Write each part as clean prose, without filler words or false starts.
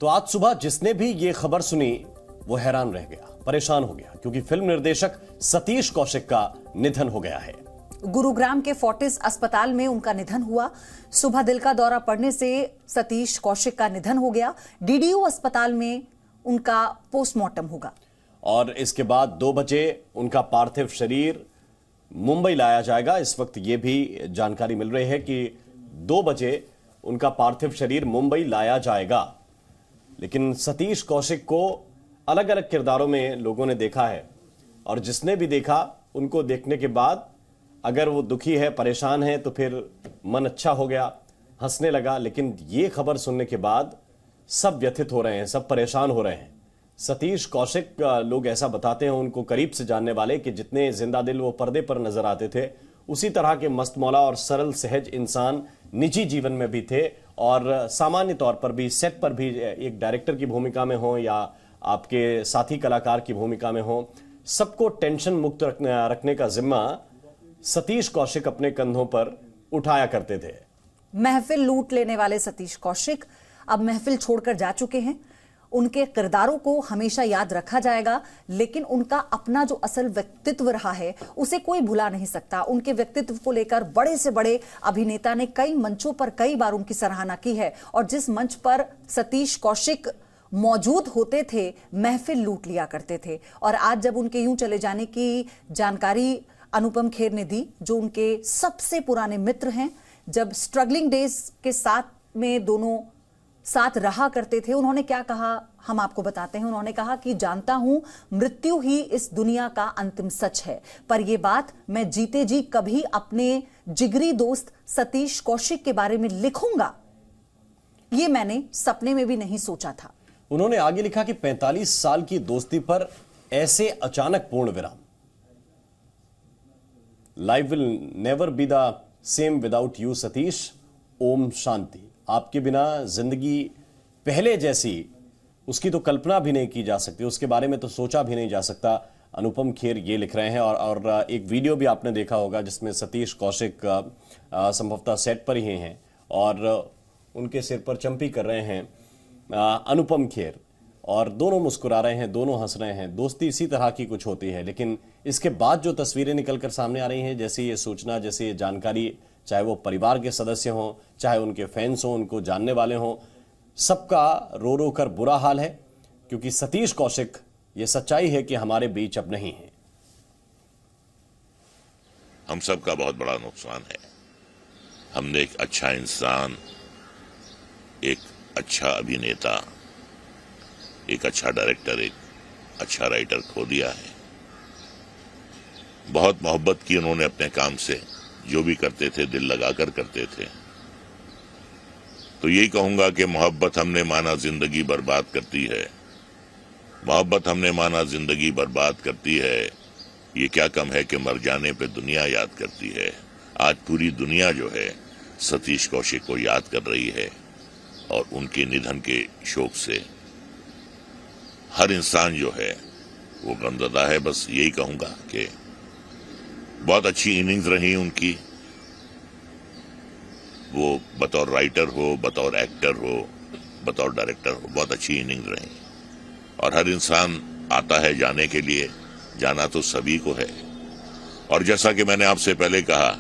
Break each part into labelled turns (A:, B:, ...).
A: तो आज सुबह जिसने भी ये खबर सुनी वो हैरान रह गया, परेशान हो गया, क्योंकि फिल्म निर्देशक सतीश कौशिक का निधन हो गया है।
B: गुरुग्राम के फोर्टिस अस्पताल में उनका निधन हुआ। सुबह दिल का दौरा पड़ने से सतीश कौशिक का निधन हो गया। डीडीयू अस्पताल में उनका पोस्टमार्टम होगा
A: और इसके बाद 2 बजे उनका पार्थिव शरीर मुंबई लाया जाएगा। इस वक्त ये भी जानकारी मिल रही है कि 2 बजे उनका पार्थिव शरीर मुंबई लाया जाएगा। लेकिन सतीश कौशिक को अलग अलग किरदारों में लोगों ने देखा है और जिसने भी देखा उनको देखने के बाद अगर वो दुखी है, परेशान है, तो फिर मन अच्छा हो गया, हंसने लगा। लेकिन ये खबर सुनने के बाद सब व्यथित हो रहे हैं, सब परेशान हो रहे हैं। सतीश कौशिक लोग ऐसा बताते हैं, उनको करीब से जानने वाले, कि जितने जिंदा दिल वो पर्दे पर नजर आते थे उसी तरह के मस्तमौला और सरल सहज इंसान निजी जीवन में भी थे और सामान्य तौर पर भी, सेट पर भी, एक डायरेक्टर की भूमिका में हो या आपके साथी कलाकार की भूमिका में हो, सबको टेंशन मुक्त रखने का जिम्मा सतीश कौशिक अपने कंधों पर उठाया करते थे।
B: महफिल लूट लेने वाले सतीश कौशिक अब महफिल छोड़कर जा चुके हैं। उनके किरदारों को हमेशा याद रखा जाएगा, लेकिन उनका अपना जो असल व्यक्तित्व रहा है उसे कोई भुला नहीं सकता। उनके व्यक्तित्व को लेकर बड़े से बड़े अभिनेता ने कई मंचों पर कई बार उनकी सराहना की है और जिस मंच पर सतीश कौशिक मौजूद होते थे, महफिल लूट लिया करते थे। और आज जब उनके यूं चले जाने की जानकारी अनुपम खेर ने दी, जो उनके सबसे पुराने मित्र हैं, जब स्ट्रगलिंग डेज के साथ में दोनों साथ रहा करते थे, उन्होंने क्या कहा हम आपको बताते हैं। उन्होंने कहा कि जानता हूं मृत्यु ही इस दुनिया का अंतिम सच है, पर यह बात मैं जीते जी कभी अपने जिगरी दोस्त सतीश कौशिक के बारे में लिखूंगा, यह मैंने सपने में भी नहीं सोचा था।
A: उन्होंने आगे लिखा कि 45 साल की दोस्ती पर ऐसे अचानक पूर्ण विराम। Life will never be the same without you Satish, ओम शांति। आपके बिना जिंदगी पहले जैसी, उसकी तो कल्पना भी नहीं की जा सकती, उसके बारे में तो सोचा भी नहीं जा सकता। अनुपम खेर ये लिख रहे हैं और एक वीडियो भी आपने देखा होगा जिसमें सतीश कौशिक संभवतः सेट पर ही हैं और उनके सिर पर चंपी कर रहे हैं अनुपम खेर और दोनों मुस्कुरा रहे हैं, दोनों हंस रहे हैं। दोस्ती इसी तरह की कुछ होती है। लेकिन इसके बाद जो तस्वीरें निकलकर सामने आ रही हैं, जैसे ये सूचना, जैसे ये जानकारी, चाहे वो परिवार के सदस्य हों, चाहे उनके फैंस हों, उनको जानने वाले हों, सबका रो रो कर बुरा हाल है, क्योंकि सतीश कौशिक, ये सच्चाई है कि हमारे बीच अब नहीं है।
C: हम सबका बहुत बड़ा नुकसान है। हमने एक अच्छा इंसान, एक अच्छा अभिनेता, एक अच्छा डायरेक्टर, एक अच्छा राइटर खो दिया है। बहुत मोहब्बत की उन्होंने अपने काम से, जो भी करते थे दिल लगाकर करते थे। तो यही कहूंगा कि मोहब्बत हमने माना जिंदगी बर्बाद करती है, मोहब्बत हमने माना जिंदगी बर्बाद करती है। ये क्या कम है कि मर जाने पे दुनिया याद करती है। आज पूरी दुनिया जो है सतीश कौशिक को याद कर रही है और उनके निधन के शोक से हर इंसान जो है वो गमज़दा है। बस यही कहूंगा कि बहुत अच्छी इनिंग्स रही उनकी, वो बतौर राइटर हो, बतौर एक्टर हो, बतौर डायरेक्टर हो, बहुत अच्छी इनिंग्स रही। और हर इंसान आता है जाने के लिए, जाना तो सभी को है। और जैसा कि मैंने आपसे पहले कहा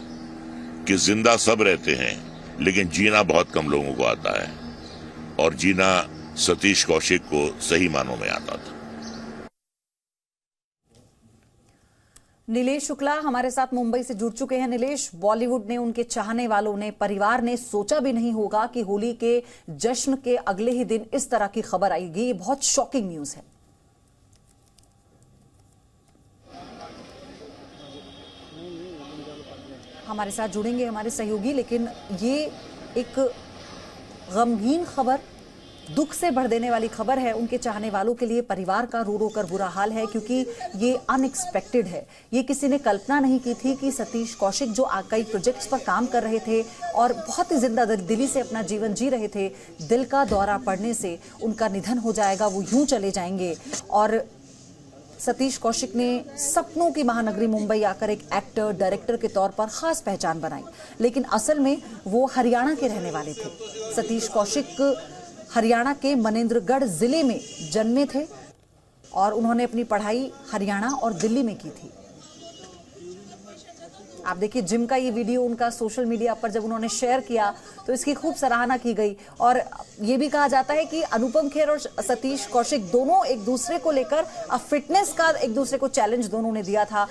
C: कि जिंदा सब रहते हैं, लेकिन जीना बहुत कम लोगों को आता है और जीना सतीश कौशिक को सही मानों में आता था।
B: नीलेश शुक्ला हमारे साथ मुंबई से जुड़ चुके हैं। नीलेश, बॉलीवुड ने, उनके चाहने वालों ने, परिवार ने सोचा भी नहीं होगा कि होली के जश्न के अगले ही दिन इस तरह की खबर आएगी। ये बहुत शॉकिंग न्यूज है। हमारे साथ जुड़ेंगे हमारे सहयोगी, लेकिन ये एक गमगीन खबर, दुख से भर देने वाली खबर है उनके चाहने वालों के लिए। परिवार का रो रो कर बुरा हाल है, क्योंकि ये अनएक्सपेक्टेड है। ये किसी ने कल्पना नहीं की थी कि सतीश कौशिक, जो कई प्रोजेक्ट्स पर काम कर रहे थे और बहुत ही जिंदा दिली से अपना जीवन जी रहे थे, दिल का दौरा पड़ने से उनका निधन हो जाएगा, वो यूं चले जाएंगे। और सतीश कौशिक ने सपनों की महानगरी मुंबई आकर एक एक्टर, डायरेक्टर के तौर पर खास पहचान बनाई, लेकिन असल में वो हरियाणा के रहने वाले थे। सतीश कौशिक हरियाणा के मनेंद्रगढ़ जिले में जन्मे थे और उन्होंने अपनी पढ़ाई हरियाणा और दिल्ली में की थी। आप देखिए जिम का ये वीडियो उनका सोशल मीडिया पर जब उन्होंने शेयर किया तो इसकी खूब सराहना की गई और ये भी कहा जाता है कि अनुपम खेर और सतीश कौशिक दोनों एक दूसरे को लेकर फिटनेस का एक दूसरे को चैलेंज दोनों ने दिया था।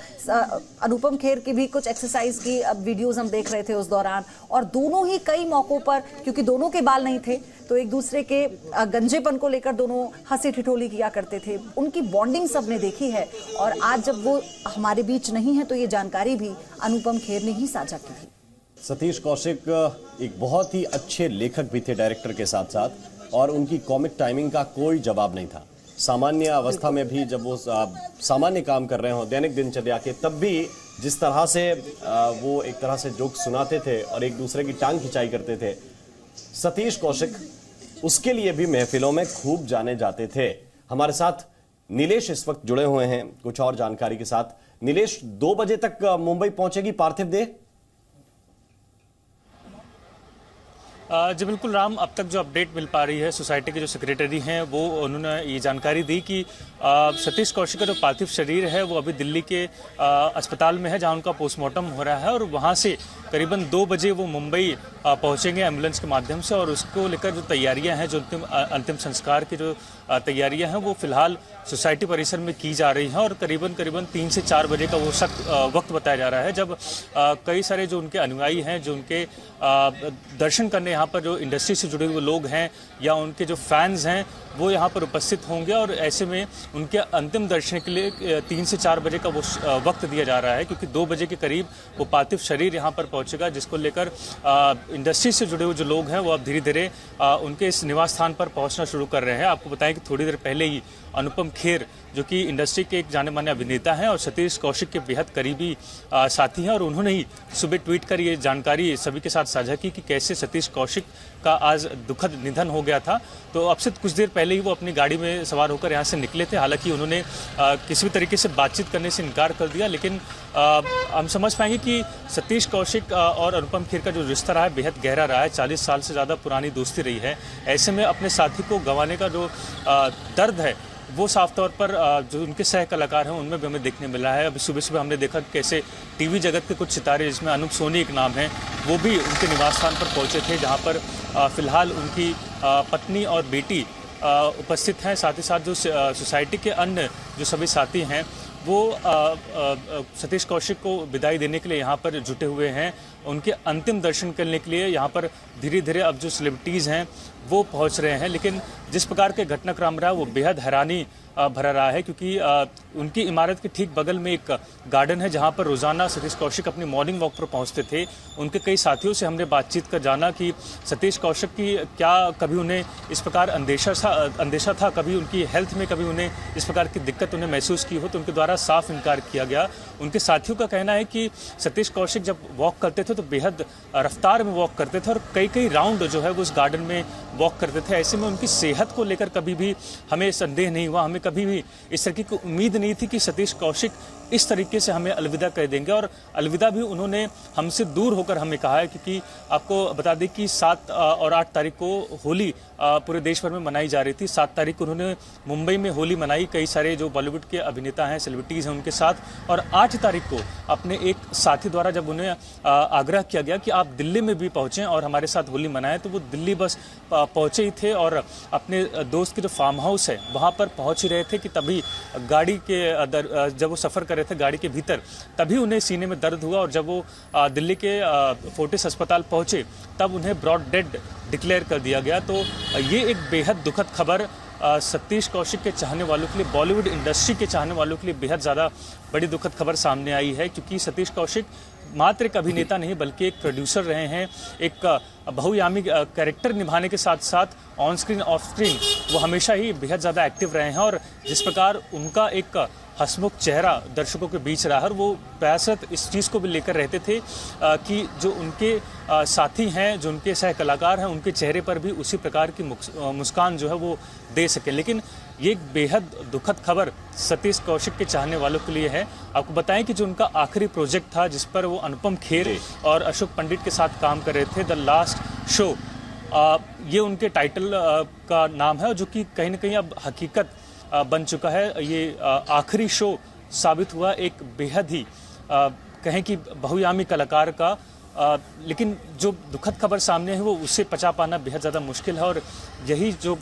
B: अनुपम खेर की भी कुछ एक्सरसाइज की वीडियोस हम देख रहे थे उस दौरान, और दोनों ही कई मौकों पर, क्योंकि दोनों के बाल नहीं थे तो एक दूसरे के गंजेपन को लेकर दोनों हंसी ठिठोली किया करते थे। उनकी बॉन्डिंग सबने देखी है और आज जब वो हमारे बीच नहीं है तो ये जानकारी भी अनुपम खेर ने ही साझा की थी।
A: सतीश कौशिक एक बहुत ही अच्छे लेखक भी थे डायरेक्टर के साथ साथ, और उनकी कॉमिक टाइमिंग का कोई जवाब नहीं था। सामान्य अवस्था में भी जब वो सामान्य काम कर रहे हो दैनिक दिनचर्या के, तब भी जिस तरह से वो एक तरह से जोक सुनाते थे और एक दूसरे की टांग खिंचाई करते थे, सतीश कौशिक उसके लिए भी महफिलों में खूब जाने जाते थे। हमारे साथ नीलेश इस वक्त जुड़े हुए हैं कुछ और जानकारी के साथ। नीलेश, 2 बजे तक मुंबई पहुंचेगी पार्थिव देह?
D: जी बिल्कुल राम, अब तक जो अपडेट मिल पा रही है, सोसाइटी के जो सेक्रेटरी हैं वो उन्होंने ये जानकारी दी कि सतीश कौशिक का जो पार्थिव शरीर है वो अभी दिल्ली के अस्पताल में है जहां उनका पोस्टमार्टम हो रहा है और वहां से करीबन 2 बजे वो मुंबई पहुंचेंगे एम्बुलेंस के माध्यम से। और उसको लेकर जो तैयारियां हैं, जो अंतिम संस्कार की जो तैयारियां हैं वो फिलहाल सोसाइटी परिसर में की जा रही हैं और करीबन 3 से 4 बजे का वो वक्त बताया जा रहा है जब कई सारे जो उनके अनुयायी हैं, जो उनके दर्शन करने यहाँ पर जो इंडस्ट्री से जुड़े हुए लोग हैं या उनके जो फैंस हैं वो यहाँ पर उपस्थित होंगे। और ऐसे में उनके अंतिम दर्शन के लिए 3 से 4 बजे का वो वक्त दिया जा रहा है, क्योंकि 2 बजे के करीब वो पार्थिव शरीर यहाँ पर पहुँचेगा, जिसको लेकर इंडस्ट्री से जुड़े हुए जो लोग हैं वो अब धीरे धीरे उनके इस निवास स्थान पर पहुँचना शुरू कर रहे हैं। आपको बताएं कि थोड़ी देर पहले ही अनुपम खेर, जो कि इंडस्ट्री के एक जाने माने अभिनेता हैं और सतीश कौशिक के बेहद करीबी साथी हैं, और उन्होंने ही सुबह ट्वीट कर ये जानकारी सभी के साथ साझा की कि कैसे सतीश कौशिक का आज दुखद निधन हो गया था। तो अब से कुछ देर पहले ही वो अपनी गाड़ी में सवार होकर यहाँ से निकले थे। हालांकि उन्होंने किसी भी तरीके से बातचीत करने से इनकार कर दिया, लेकिन हम समझ पाएंगे कि सतीश कौशिक और अनुपम खेर का जो रिश्ता रहा है बेहद गहरा रहा है। 40 साल से ज़्यादा पुरानी दोस्ती रही है। ऐसे में अपने साथी को गंवाने का जो दर्द है वो साफ तौर पर जो उनके सह कलाकार हैं उनमें भी हमें देखने मिला है। अभी सुबह सुबह हमने देखा कैसे टीवी जगत के कुछ सितारे, जिसमें अनूप सोनी एक नाम है, वो भी उनके निवास स्थान पर पहुंचे थे, जहां पर फिलहाल उनकी पत्नी और बेटी उपस्थित हैं। साथ ही साथ जो सोसाइटी के अन्य जो सभी साथी हैं वो सतीश कौशिक को विदाई देने के लिए यहाँ पर जुटे हुए हैं। उनके अंतिम दर्शन करने के लिए यहाँ पर धीरे धीरे अब जो सेलिब्रिटीज़ हैं वो पहुँच रहे हैं। लेकिन जिस प्रकार के घटनाक्रम रहा वो बेहद हैरानी भरा रहा है, क्योंकि उनकी इमारत के ठीक बगल में एक गार्डन है जहां पर रोजाना सतीश कौशिक अपनी मॉर्निंग वॉक पर पहुंचते थे। उनके कई साथियों से हमने बातचीत कर जाना कि सतीश कौशिक की क्या कभी उन्हें इस प्रकार अंदेशा था, कभी उनकी हेल्थ में कभी उन्हें इस प्रकार की दिक्कत उन्हें महसूस की हो, तो उनके द्वारा साफ इनकार किया गया। उनके साथियों का कहना है कि सतीश कौशिक जब वॉक करते थे तो बेहद रफ्तार में वॉक करते थे और कई राउंड जो है वो उस गार्डन में वॉक करते थे। ऐसे में उनकी सेहत को लेकर कभी भी हमें संदेह नहीं हुआ, हमें कभी भी इस तरह की उम्मीद नहीं थी कि सतीश कौशिक इस तरीके से हमें अलविदा कह देंगे। और अलविदा भी उन्होंने हमसे दूर होकर हमें कहा है, क्योंकि आपको बता दें कि 7 और 8 तारीख को होली पूरे देश भर में मनाई जा रही थी। 7 तारीख को उन्होंने मुंबई में होली मनाई कई सारे जो बॉलीवुड के अभिनेता हैं, सेलिब्रिटीज़ हैं उनके साथ। और 8 तारीख को अपने एक साथी द्वारा जब उन्हें आग्रह किया गया कि आप दिल्ली में भी पहुँचें और हमारे साथ होली मनाएं, तो वो दिल्ली बस पहुँचे ही थे और अपने दोस्त के जो फार्म हाउस है वहाँ पर पहुँच ही रहे थे कि तभी गाड़ी के जब वो सफ़र कर रहे थे गाड़ी के भीतर, तभी उन्हें सीने में दर्द हुआ। और जब वो दिल्ली के फोर्टिस अस्पताल पहुंचे तब उन्हें ब्रॉड डेड डिक्लेयर कर दिया गया। तो ये एक बेहद दुखद खबर सतीश कौशिक के चाहने वालों के लिए, बॉलीवुड इंडस्ट्री के चाहने वालों के लिए बेहद ज़्यादा बड़ी दुखद खबर सामने आई है, क्योंकि सतीश कौशिक मात्र एक अभिनेता नहीं बल्कि एक प्रोड्यूसर रहे हैं। एक बहुआयामी कैरेक्टर निभाने के साथ साथ ऑन स्क्रीन ऑफ स्क्रीन वो हमेशा ही बेहद ज़्यादा एक्टिव रहे हैं। और जिस प्रकार उनका एक हंसमुख चेहरा दर्शकों के बीच रहा और वो प्रयासरत इस चीज़ को भी लेकर रहते थे कि जो उनके साथी हैं, जो उनके सह कलाकार हैं, उनके चेहरे पर भी उसी प्रकार की मुस्कान जो है वो दे सके। लेकिन ये एक बेहद दुखद खबर सतीश कौशिक के चाहने वालों के लिए है। आपको बताएं कि जो उनका आखिरी प्रोजेक्ट था जिस पर वो अनुपम खेर और अशोक पंडित के साथ काम कर रहे थे, द लास्ट शो, ये उनके टाइटल का नाम है, जो कि कहीं ना कहीं अब हकीकत बन चुका है। ये आखिरी शो साबित हुआ एक बेहद ही कहें कि बहुयामी कलाकार का, लेकिन जो दुखद खबर सामने है वो उसे पचा पाना बेहद ज़्यादा मुश्किल है। और यही जो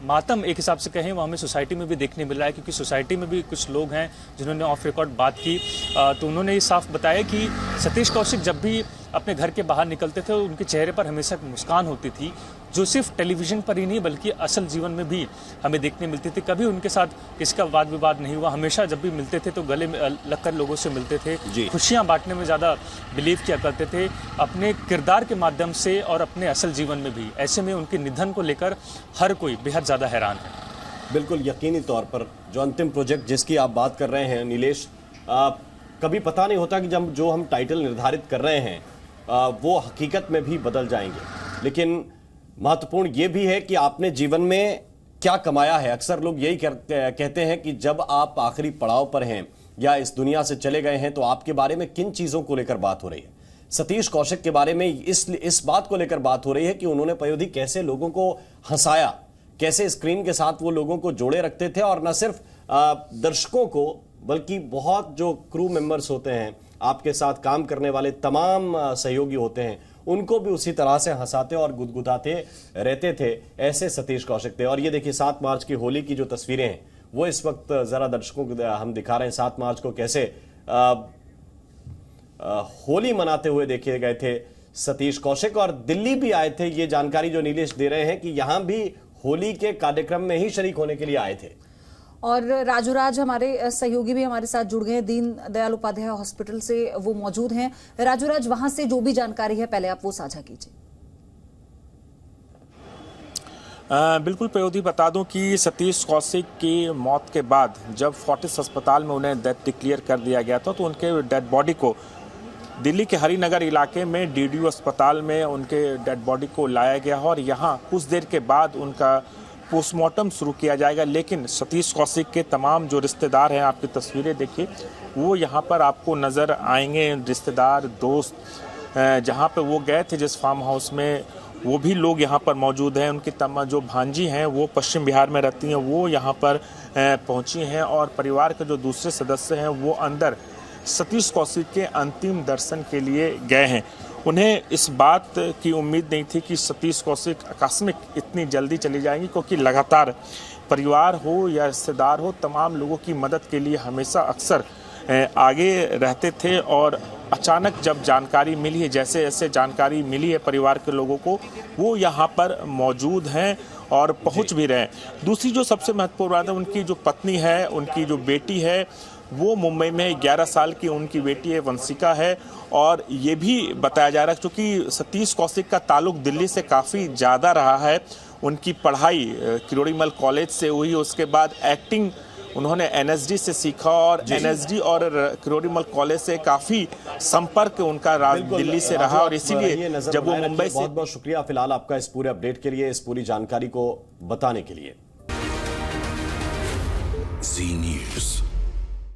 D: मातम एक हिसाब से कहें वो हमें सोसाइटी में भी देखने मिल रहा है, क्योंकि सोसाइटी में भी कुछ लोग हैं जिन्होंने ऑफ रिकॉर्ड बात की, तो उन्होंने ये साफ बताया कि सतीश कौशिक जब भी अपने घर के बाहर निकलते थे उनके चेहरे पर हमेशा एक मुस्कान होती थी, जो सिर्फ टेलीविज़न पर ही नहीं बल्कि असल जीवन में भी हमें देखने मिलती थी। कभी उनके साथ किसी का वाद विवाद नहीं हुआ, हमेशा जब भी मिलते थे तो गले में लगकर लोगों से मिलते थे, खुशियाँ बांटने में ज़्यादा बिलीव किया करते थे, अपने किरदार के माध्यम से और अपने असल जीवन में भी। ऐसे में उनके निधन को लेकर हर कोई बेहद ज़्यादा हैरान है।
A: बिल्कुल यकीनी तौर पर जो अंतिम प्रोजेक्ट जिसकी आप बात कर रहे हैं नीलेश, कभी पता नहीं होता कि जब जो हम टाइटल निर्धारित कर रहे हैं वो हकीकत में भी बदल जाएंगे। लेकिन महत्वपूर्ण ये भी है कि आपने जीवन में क्या कमाया है। अक्सर लोग यही कहते हैं कि जब आप आखिरी पड़ाव पर हैं या इस दुनिया से चले गए हैं तो आपके बारे में किन चीज़ों को लेकर बात हो रही है। सतीश कौशिक के बारे में इस बात को लेकर बात हो रही है कि उन्होंने पयोधी कैसे लोगों को हंसाया, कैसे स्क्रीन के साथ वो लोगों को जोड़े रखते थे, और न सिर्फ दर्शकों को बल्कि बहुत जो क्रू मेंबर्स होते हैं, आपके साथ काम करने वाले तमाम सहयोगी होते हैं, उनको भी उसी तरह से हंसाते और गुदगुदाते रहते थे। ऐसे सतीश कौशिक थे। और ये देखिए 7 मार्च की होली की जो तस्वीरें हैं वो इस वक्त जरा दर्शकों को हम दिखा रहे हैं। 7 मार्च को कैसे होली मनाते हुए देखे गए थे सतीश कौशिक, और दिल्ली भी आए थे। ये जानकारी जो नीलेश दे रहे हैं कि यहां भी होली के कार्यक्रम में ही शरीक होने के लिए आए थे।
B: और राजूराज हमारे सहयोगी भी हमारे साथ जुड़ गए हैं, दीन दयाल उपाध्याय हॉस्पिटल से वो मौजूद हैं। राजूराज, वहां से जो भी जानकारी है पहले आप वो साझा कीजिए।
E: बिल्कुल पयोधी, बता दूं कि सतीश कौशिक की मौत के बाद जब फोर्टिस अस्पताल में उन्हें डेथ डिक्लेयर कर दिया गया था तो उनके डेड बॉडी को दिल्ली के हरिनगर इलाके में डीडीयू अस्पताल में उनके डेड बॉडी को लाया गया और यहाँ कुछ देर के बाद उनका पोस्टमार्टम शुरू किया जाएगा। लेकिन सतीश कौशिक के तमाम जो रिश्तेदार हैं, आपकी तस्वीरें देखिए, वो यहाँ पर आपको नज़र आएंगे। रिश्तेदार, दोस्त, जहाँ पे वो गए थे जिस फार्म हाउस में, वो भी लोग यहाँ पर मौजूद हैं। उनकी तमाम जो भांजी हैं वो पश्चिम बिहार में रहती हैं, वो यहाँ पर पहुँची हैं, और परिवार के जो दूसरे सदस्य हैं वो अंदर सतीश कौशिक के अंतिम दर्शन के लिए गए हैं। उन्हें इस बात की उम्मीद नहीं थी कि सतीश कौशिक आकस्मिक इतनी जल्दी चली जाएंगी, क्योंकि लगातार परिवार हो या रिश्तेदार हो, तमाम लोगों की मदद के लिए हमेशा अक्सर आगे रहते थे। और अचानक जब जानकारी मिली है, जैसे जैसे जानकारी मिली है परिवार के लोगों को, वो यहाँ पर मौजूद हैं और पहुँच भी रहे हैं। दूसरी जो सबसे महत्वपूर्ण बात है, उनकी जो पत्नी है, उनकी जो बेटी है, वो मुंबई में 11 साल की उनकी बेटी है, वंशिका है। और ये भी बताया जा रहा है क्योंकि सतीश कौशिक का ताल्लुक दिल्ली से काफ़ी ज़्यादा रहा है। उनकी पढ़ाई किरोड़ीमल कॉलेज से हुई, उसके बाद एक्टिंग उन्होंने एनएसडी से सीखा, और एनएसडी और किरोड़ीमल कॉलेज से काफ़ी संपर्क उनका दिल्ली से रहा, और इसीलिए जब वो मुंबई से।
A: बहुत बहुत शुक्रिया फिलहाल आपका इस पूरे अपडेट के लिए, इस पूरी जानकारी को बताने के लिए।
F: जी न्यूज़।